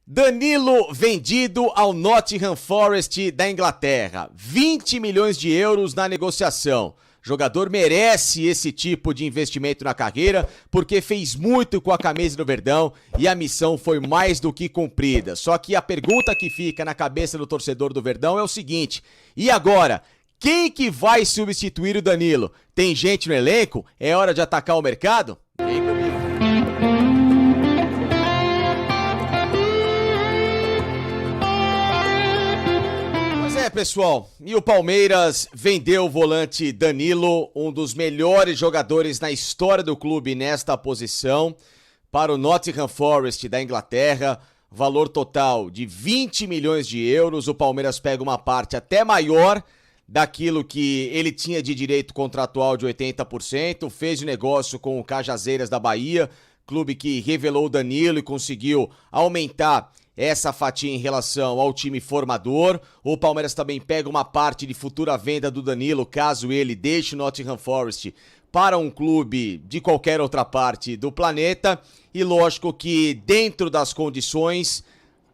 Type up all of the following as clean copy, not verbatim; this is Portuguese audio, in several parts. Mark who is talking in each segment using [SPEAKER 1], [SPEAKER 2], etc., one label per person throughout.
[SPEAKER 1] Danilo vendido ao Nottingham Forest da Inglaterra. 20 milhões de euros na negociação. Jogador merece esse tipo de investimento na carreira porque fez muito com a camisa do Verdão e a missão foi mais do que cumprida. Só que a pergunta que fica na cabeça do torcedor do Verdão é o seguinte: e agora? Quem que vai substituir o Danilo? Tem gente no elenco? É hora de atacar o mercado? Vem comigo. Pessoal, e o Palmeiras vendeu o volante Danilo, um dos melhores jogadores na história do clube nesta posição, para o Nottingham Forest da Inglaterra, valor total de 20 milhões de euros. O Palmeiras pega uma parte até maior daquilo que ele tinha de direito contratual de 80%, fez o negócio com o Cajazeiras da Bahia, clube que revelou o Danilo e conseguiu aumentar essa fatia em relação ao time formador. O Palmeiras também pega uma parte de futura venda do Danilo, caso ele deixe o Nottingham Forest para um clube de qualquer outra parte do planeta. E lógico que dentro das condições,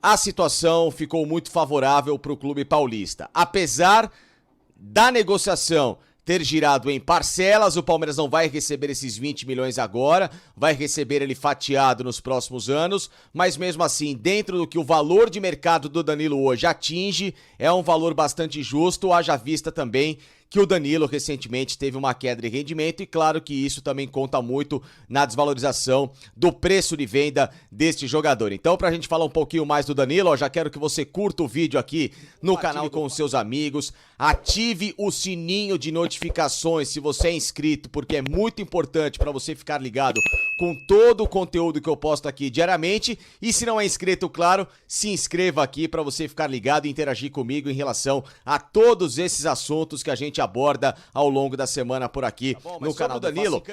[SPEAKER 1] a situação ficou muito favorável para o clube paulista. Apesar da negociação ter girado em parcelas, o Palmeiras não vai receber esses 20 milhões agora, vai receber ele fatiado nos próximos anos, mas mesmo assim, dentro do que o valor de mercado do Danilo hoje atinge, é um valor bastante justo, haja vista também que o Danilo recentemente teve uma queda de rendimento e claro que isso também conta muito na desvalorização do preço de venda deste jogador. Então, pra gente falar um pouquinho mais do Danilo, já quero que você curta o vídeo aqui no canal com os seus amigos, ative o sininho de notificações se você é inscrito, porque é muito importante para você ficar ligado com todo o conteúdo que eu posto aqui diariamente. E se não é inscrito, claro, se inscreva aqui para você ficar ligado e interagir comigo em relação a todos esses assuntos que a gente aborda ao longo da semana por aqui no canal do Danilo.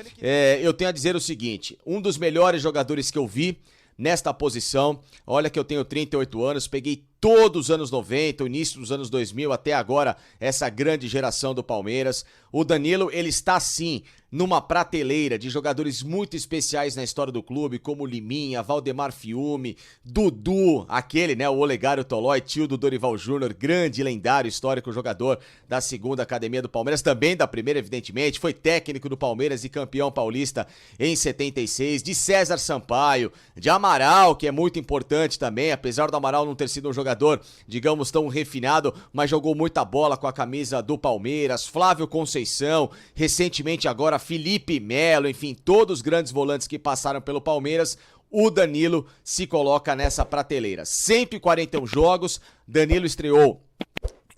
[SPEAKER 1] Eu tenho a dizer o seguinte: um dos melhores jogadores que eu vi nesta posição, olha que eu tenho 38 anos, peguei todos os anos 90, o início dos anos 2000 até agora, essa grande geração do Palmeiras. O Danilo, ele está sim numa prateleira de jogadores muito especiais na história do clube, como Liminha, Valdemar Fiume, Dudu, aquele, né, o Olegário Tolói, tio do Dorival Júnior, grande, lendário, histórico jogador da segunda academia do Palmeiras, também da primeira, evidentemente, foi técnico do Palmeiras e campeão paulista em 76, de César Sampaio, de Amaral, que é muito importante também, apesar do Amaral não ter sido um jogador, digamos, tão refinado, mas jogou muita bola com a camisa do Palmeiras, Flávio Conceição, recentemente agora Felipe Melo, enfim, todos os grandes volantes que passaram pelo Palmeiras. O Danilo se coloca nessa prateleira. 141 jogos, Danilo estreou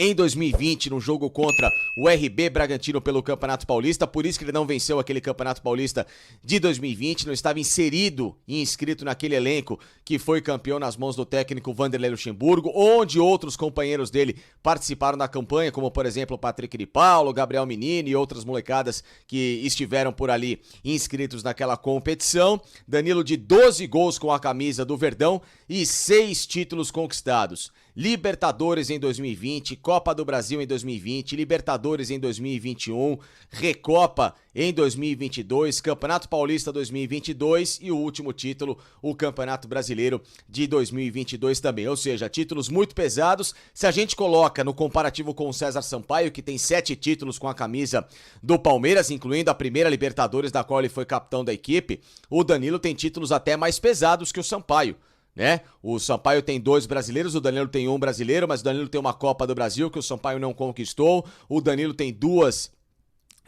[SPEAKER 1] em 2020, no jogo contra o RB Bragantino pelo Campeonato Paulista, por isso que ele não venceu aquele Campeonato Paulista de 2020, não estava inserido e inscrito naquele elenco que foi campeão nas mãos do técnico Vanderlei Luxemburgo, onde outros companheiros dele participaram da campanha, como por exemplo o Patrick de Paulo, Gabriel Menino e outras molecadas que estiveram por ali inscritos naquela competição. Danilo de 12 gols com a camisa do Verdão e 6 títulos conquistados. Libertadores em 2020, Copa do Brasil em 2020, Libertadores em 2021, Recopa em 2022, Campeonato Paulista 2022 e o último título, o Campeonato Brasileiro de 2022 também. Ou seja, títulos muito pesados. Se a gente coloca no comparativo com o César Sampaio, que tem 7 títulos com a camisa do Palmeiras, incluindo a primeira Libertadores, da qual ele foi capitão da equipe, o Danilo tem títulos até mais pesados que o Sampaio, né? O Sampaio tem 2 brasileiros, o Danilo tem 1 brasileiro, mas o Danilo tem uma Copa do Brasil que o Sampaio não conquistou. O Danilo tem 2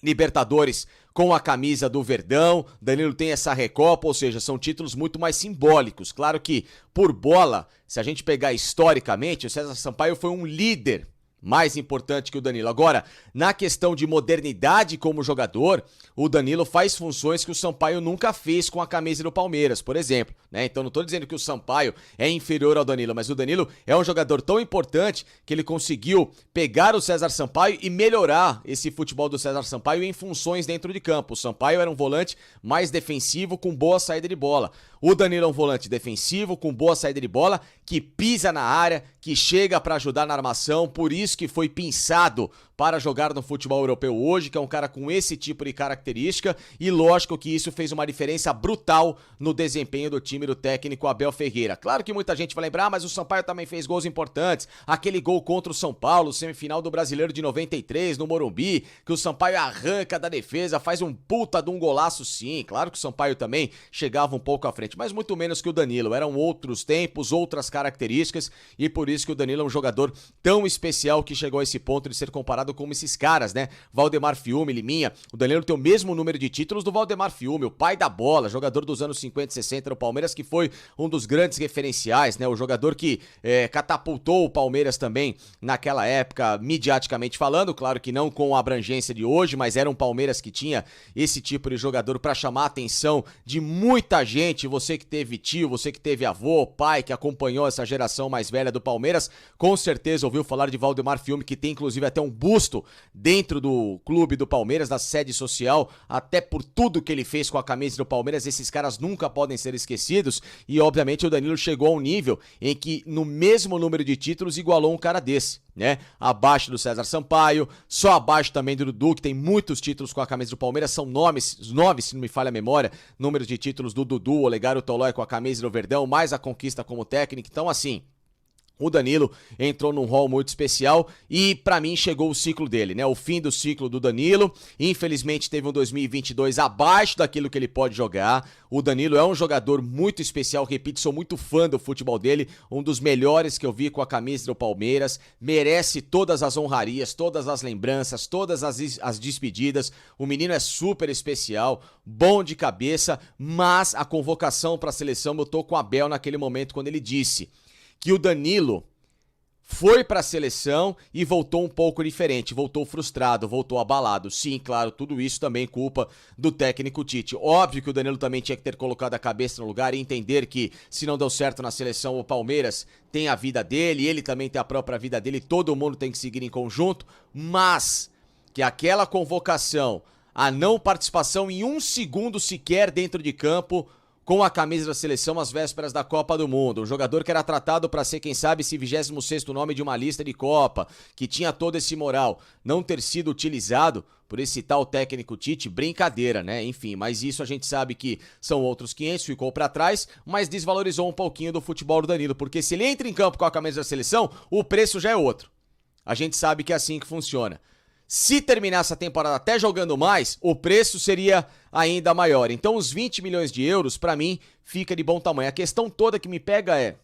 [SPEAKER 1] Libertadores com a camisa do Verdão, Danilo tem essa Recopa, ou seja, são títulos muito mais simbólicos. Claro que por bola, se a gente pegar historicamente, o César Sampaio foi um líder mais importante que o Danilo. Agora, na questão de modernidade como jogador, o Danilo faz funções que o Sampaio nunca fez com a camisa do Palmeiras, por exemplo, né? Então não estou dizendo que o Sampaio é inferior ao Danilo, mas o Danilo é um jogador tão importante que ele conseguiu pegar o César Sampaio e melhorar esse futebol do César Sampaio em funções dentro de campo. O Sampaio era um volante mais defensivo com boa saída de bola. O Danilo é um volante defensivo com boa saída de bola, que pisa na área, que chega para ajudar na armação, por isso que foi pensado para jogar no futebol europeu hoje, que é um cara com esse tipo de característica, e lógico que isso fez uma diferença brutal no desempenho do time do técnico Abel Ferreira. Claro que muita gente vai lembrar, mas o Sampaio também fez gols importantes, aquele gol contra o São Paulo, semifinal do Brasileiro de 93, no Morumbi, que o Sampaio arranca da defesa, faz um puta de um golaço sim, claro que o Sampaio também chegava um pouco à frente, mas muito menos que o Danilo, eram outros tempos, outras características, e por isso que o Danilo é um jogador tão especial que chegou a esse ponto de ser comparado com esses caras, né? Valdemar Fiume, Liminha, o Danilo tem o mesmo número de títulos do Valdemar Fiume, o pai da bola, jogador dos anos 50 e 60 no Palmeiras, que foi um dos grandes referenciais, né? O jogador que catapultou o Palmeiras também naquela época, midiaticamente falando, claro que não com a abrangência de hoje, mas era um Palmeiras que tinha esse tipo de jogador para chamar a atenção de muita gente, você que teve tio, você que teve avô, pai, que acompanhou essa geração mais velha do Palmeiras, com certeza ouviu falar de Valdemar Fiume, que tem inclusive até um busto dentro do clube do Palmeiras, da sede social, até por tudo que ele fez com a camisa do Palmeiras, esses caras nunca podem ser esquecidos, e obviamente o Danilo chegou a um nível em que no mesmo número de títulos igualou um cara desse, né? Abaixo do César Sampaio, só abaixo também do Dudu, que tem muitos títulos com a camisa do Palmeiras, são nove, se não me falha a memória, números de títulos do Dudu, Olegário Tolói com a camisa do Verdão, mais a conquista como técnico, então assim, o Danilo entrou num rol muito especial e pra mim chegou o ciclo dele, né? O fim do ciclo do Danilo. Infelizmente teve um 2022 abaixo daquilo que ele pode jogar. O Danilo é um jogador muito especial, repito, sou muito fã do futebol dele, um dos melhores que eu vi com a camisa do Palmeiras, merece todas as honrarias, todas as lembranças, todas as despedidas. O menino é super especial, bom de cabeça, mas a convocação pra seleção eu tô com o Abel naquele momento quando ele disse que o Danilo foi para a seleção e voltou um pouco diferente, voltou frustrado, voltou abalado. Sim, claro, tudo isso também culpa do técnico Tite. Óbvio que o Danilo também tinha que ter colocado a cabeça no lugar e entender que se não deu certo na seleção, o Palmeiras tem a vida dele, ele também tem a própria vida dele, todo mundo tem que seguir em conjunto, mas que aquela convocação, a não participação em um segundo sequer dentro de campo, com a camisa da seleção às vésperas da Copa do Mundo. Um jogador que era tratado para ser, quem sabe, esse 26º nome de uma lista de Copa, que tinha todo esse moral, não ter sido utilizado por esse tal técnico Tite, brincadeira, né? Enfim, mas isso a gente sabe que são outros 500, ficou para trás, mas desvalorizou um pouquinho do futebol do Danilo, porque se ele entra em campo com a camisa da seleção, o preço já é outro. A gente sabe que é assim que funciona. Se terminar essa temporada até jogando mais, o preço seria ainda maior. Então os 20 milhões de euros, pra mim, fica de bom tamanho. A questão toda que me pega é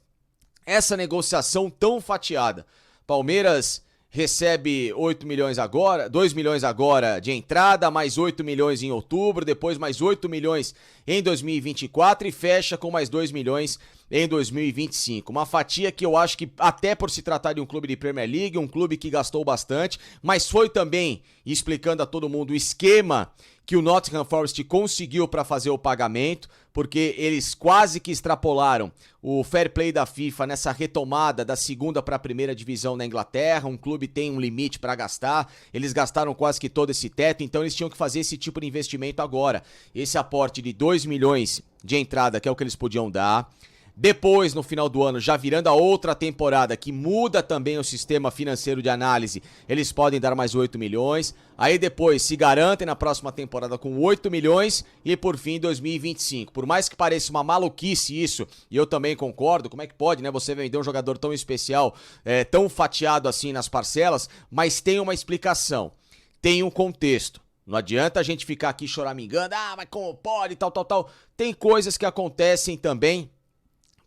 [SPEAKER 1] essa negociação tão fatiada. Palmeiras recebe 8 milhões agora, 2 milhões agora de entrada, mais 8 milhões em outubro, depois mais 8 milhões em 2024 e fecha com mais 2 milhões em 2025. Uma fatia que eu acho que, até por se tratar de um clube de Premier League, um clube que gastou bastante, mas foi também, explicando a todo mundo, o esquema que o Nottingham Forest conseguiu para fazer o pagamento, porque eles quase que extrapolaram o fair play da FIFA nessa retomada da segunda para a primeira divisão na Inglaterra. Um clube tem um limite para gastar, eles gastaram quase que todo esse teto, então eles tinham que fazer esse tipo de investimento agora. Esse aporte de 2 milhões de entrada, que é o que eles podiam dar. Depois, no final do ano, já virando a outra temporada, que muda também o sistema financeiro de análise, eles podem dar mais 8 milhões. Aí depois se garantem na próxima temporada com 8 milhões e por fim 2025. Por mais que pareça uma maluquice isso, e eu também concordo, como é que pode, né, você vender um jogador tão especial, tão fatiado assim nas parcelas, mas tem uma explicação, tem um contexto. Não adianta a gente ficar aqui choramingando, mas como pode, tal. Tem coisas que acontecem também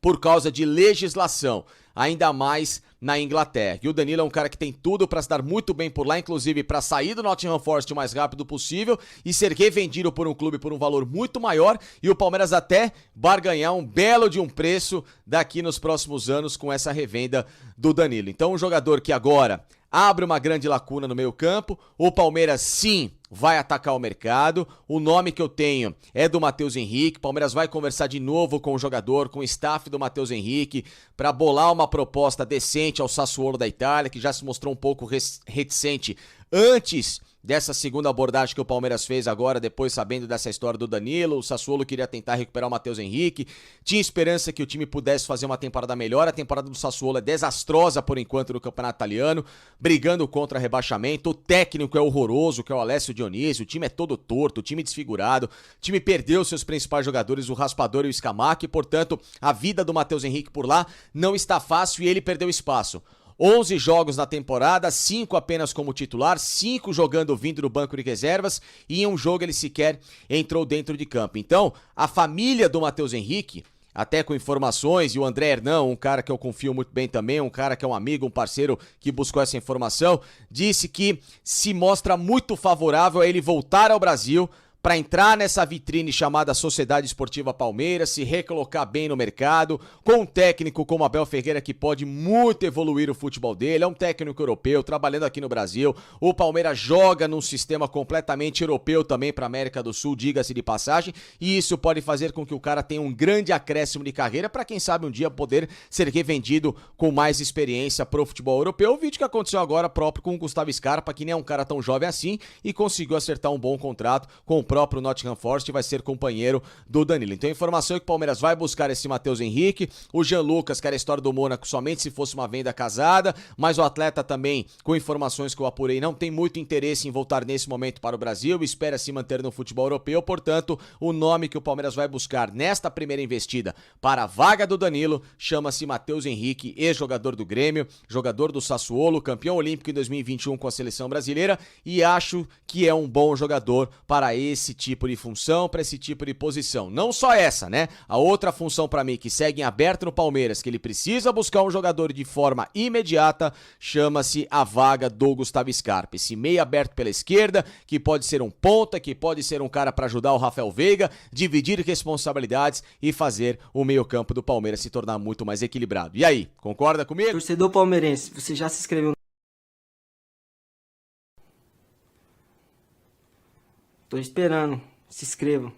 [SPEAKER 1] por causa de legislação, ainda mais na Inglaterra. E o Danilo é um cara que tem tudo para se dar muito bem por lá, inclusive para sair do Nottingham Forest o mais rápido possível e ser revendido por um clube por um valor muito maior e o Palmeiras até barganhar um belo de um preço daqui nos próximos anos com essa revenda do Danilo. Então um jogador que agora abre uma grande lacuna no meio campo, o Palmeiras sim vai atacar o mercado, o nome que eu tenho é do Matheus Henrique, o Palmeiras vai conversar de novo com o jogador, com o staff do Matheus Henrique, para bolar uma proposta decente ao Sassuolo da Itália, que já se mostrou um pouco reticente antes dessa segunda abordagem que o Palmeiras fez agora, depois sabendo dessa história do Danilo. O Sassuolo queria tentar recuperar o Matheus Henrique, tinha esperança que o time pudesse fazer uma temporada melhor. A temporada do Sassuolo é desastrosa por enquanto no campeonato italiano, brigando contra rebaixamento. O técnico é horroroso, que é o Alessio Dionísio, o time é todo torto, o time desfigurado, o time perdeu seus principais jogadores, o Raspador e o Scamacca, e portanto a vida do Matheus Henrique por lá não está fácil e ele perdeu espaço. 11 jogos na temporada, 5 apenas como titular, 5 jogando vindo do banco de reservas, e em um jogo ele sequer entrou dentro de campo. Então, a família do Matheus Henrique, até com informações, e o André Hernan, um cara que eu confio muito bem também, um cara que é um amigo, um parceiro que buscou essa informação, disse que se mostra muito favorável a ele voltar ao Brasil para entrar nessa vitrine chamada Sociedade Esportiva Palmeiras, se recolocar bem no mercado, com um técnico como Abel Ferreira que pode muito evoluir o futebol dele, é um técnico europeu, trabalhando aqui no Brasil. O Palmeiras joga num sistema completamente europeu também para a América do Sul, diga-se de passagem, e isso pode fazer com que o cara tenha um grande acréscimo de carreira para quem sabe um dia poder ser revendido com mais experiência pro futebol europeu. O vídeo que aconteceu agora próprio com o Gustavo Scarpa, que nem é um cara tão jovem assim, e conseguiu acertar um bom contrato com o próprio Nottingham Forest, vai ser companheiro do Danilo. Então a informação é que o Palmeiras vai buscar esse Matheus Henrique, o Jean Lucas, que era a história do Mônaco somente se fosse uma venda casada, mas o atleta também, com informações que eu apurei, não tem muito interesse em voltar nesse momento para o Brasil, espera se manter no futebol europeu. Portanto, o nome que o Palmeiras vai buscar nesta primeira investida para a vaga do Danilo chama-se Matheus Henrique, ex-jogador do Grêmio, jogador do Sassuolo, campeão olímpico em 2021 com a seleção brasileira, e acho que é um bom jogador para esse tipo de função, para esse tipo de posição. Não só essa, né? A outra função para mim que segue em aberto no Palmeiras, que ele precisa buscar um jogador de forma imediata, chama-se a vaga do Gustavo Scarpa. Esse meio aberto pela esquerda, que pode ser um ponta, que pode ser um cara para ajudar o Rafael Veiga, dividir responsabilidades e fazer o meio-campo do Palmeiras se tornar muito mais equilibrado. E aí, concorda comigo?
[SPEAKER 2] Torcedor palmeirense, você já se inscreveu? Tô esperando. Se inscreva.